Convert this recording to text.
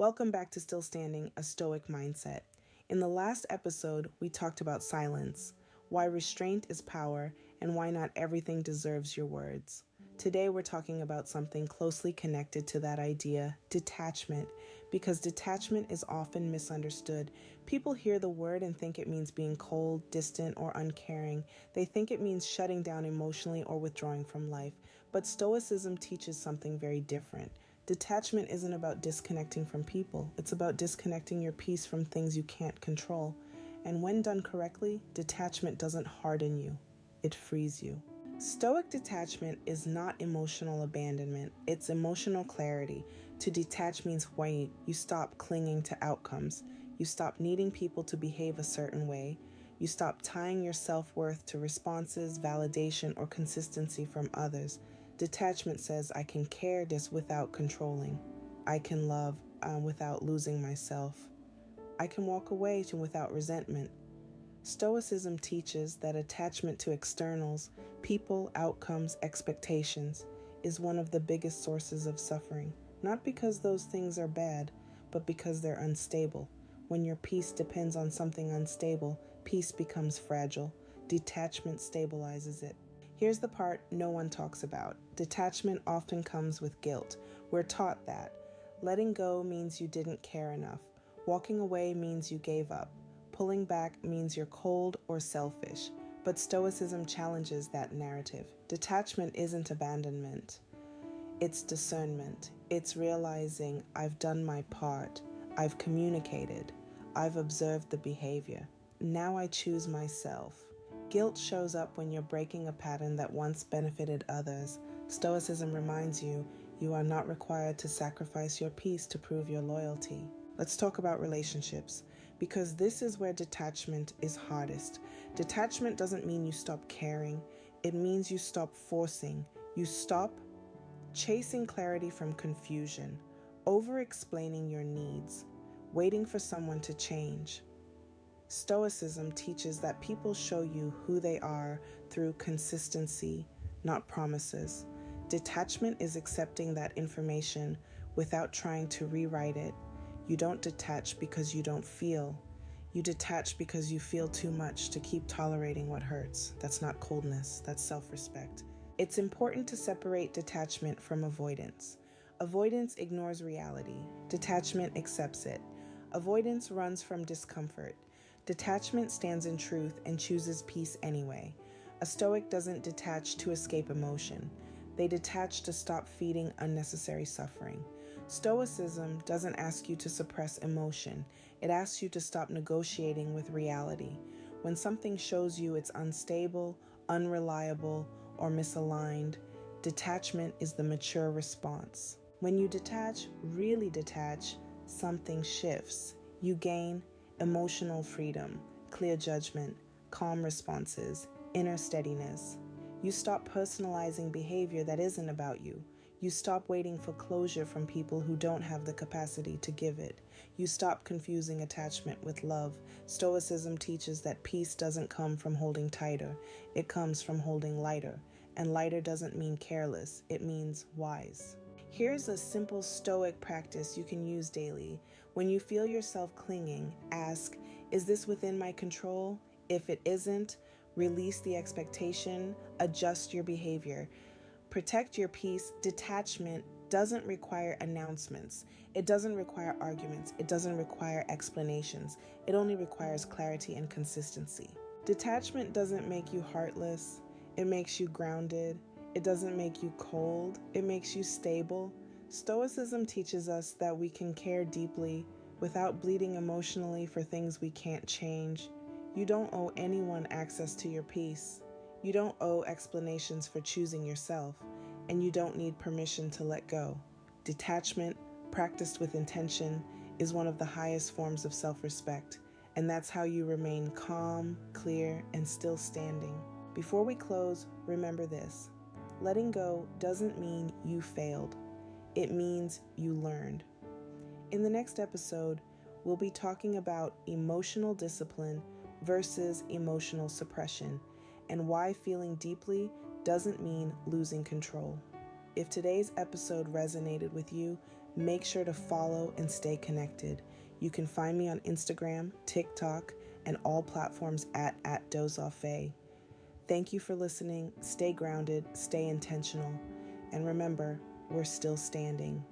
Welcome back to Still Standing, a Stoic Mindset. In the last episode, we talked about silence, why restraint is power, and why not everything deserves your words. Today, we're talking about something closely connected to that idea, detachment, because detachment is often misunderstood. People hear the word and think it means being cold, distant, or uncaring. They think it means shutting down emotionally or withdrawing from life. But Stoicism teaches something very different. Detachment isn't about disconnecting from people. It's about disconnecting your peace from things you can't control. And when done correctly, detachment doesn't harden you. It frees you. Stoic detachment is not emotional abandonment. It's emotional clarity. To detach means when you stop clinging to outcomes. You stop needing people to behave a certain way. You stop tying your self-worth to responses, validation, or consistency from others. Detachment says, I can care this without controlling. I can love without losing myself. I can walk away without resentment. Stoicism teaches that attachment to externals, people, outcomes, expectations, is one of the biggest sources of suffering. Not because those things are bad, but because they're unstable. When your peace depends on something unstable, peace becomes fragile. Detachment stabilizes it. Here's the part no one talks about. Detachment often comes with guilt. We're taught that. Letting go means you didn't care enough. Walking away means you gave up. Pulling back means you're cold or selfish. But Stoicism challenges that narrative. Detachment isn't abandonment. It's discernment. It's realizing I've done my part. I've communicated. I've observed the behavior. Now I choose myself. Guilt shows up when you're breaking a pattern that once benefited others. Stoicism reminds you, you are not required to sacrifice your peace to prove your loyalty. Let's talk about relationships, because this is where detachment is hardest. Detachment doesn't mean you stop caring. It means you stop forcing. You stop chasing clarity from confusion, over-explaining your needs, waiting for someone to change. Stoicism teaches that people show you who they are through consistency, not promises. Detachment is accepting that information without trying to rewrite it. You don't detach because you don't feel. You detach because you feel too much to keep tolerating what hurts. That's not coldness, that's self-respect. It's important to separate detachment from avoidance. Avoidance ignores reality. Detachment accepts it. Avoidance runs from discomfort. Detachment stands in truth and chooses peace anyway. A Stoic doesn't detach to escape emotion. They detach to stop feeding unnecessary suffering. Stoicism doesn't ask you to suppress emotion. It asks you to stop negotiating with reality. When something shows you it's unstable, unreliable, or misaligned, detachment is the mature response. When you detach, really detach, something shifts. You gain emotional freedom, clear judgment, calm responses, inner steadiness. You stop personalizing behavior that isn't about you. You stop waiting for closure from people who don't have the capacity to give it. You stop confusing attachment with love. Stoicism teaches that peace doesn't come from holding tighter. It comes from holding lighter. And lighter doesn't mean careless. It means wise. Here's a simple Stoic practice you can use daily. When you feel yourself clinging, ask, is this within my control? If it isn't, release the expectation, adjust your behavior. Protect your peace. Detachment doesn't require announcements. It doesn't require arguments. It doesn't require explanations. It only requires clarity and consistency. Detachment doesn't make you heartless. It makes you grounded. It doesn't make you cold. It makes you stable. Stoicism teaches us that we can care deeply without bleeding emotionally for things we can't change. You don't owe anyone access to your peace. You don't owe explanations for choosing yourself, and you don't need permission to let go. Detachment, practiced with intention, is one of the highest forms of self-respect, and that's how you remain calm, clear, and still standing. Before we close, remember this. Letting go doesn't mean you failed. It means you learned. In the next episode, we'll be talking about emotional discipline versus emotional suppression, and why feeling deeply doesn't mean losing control. If today's episode resonated with you, Make sure to follow and stay connected. You can find me on Instagram, TikTok, and all platforms at @DozOffA. Thank you for listening. Stay grounded, stay intentional, and remember, we're still standing.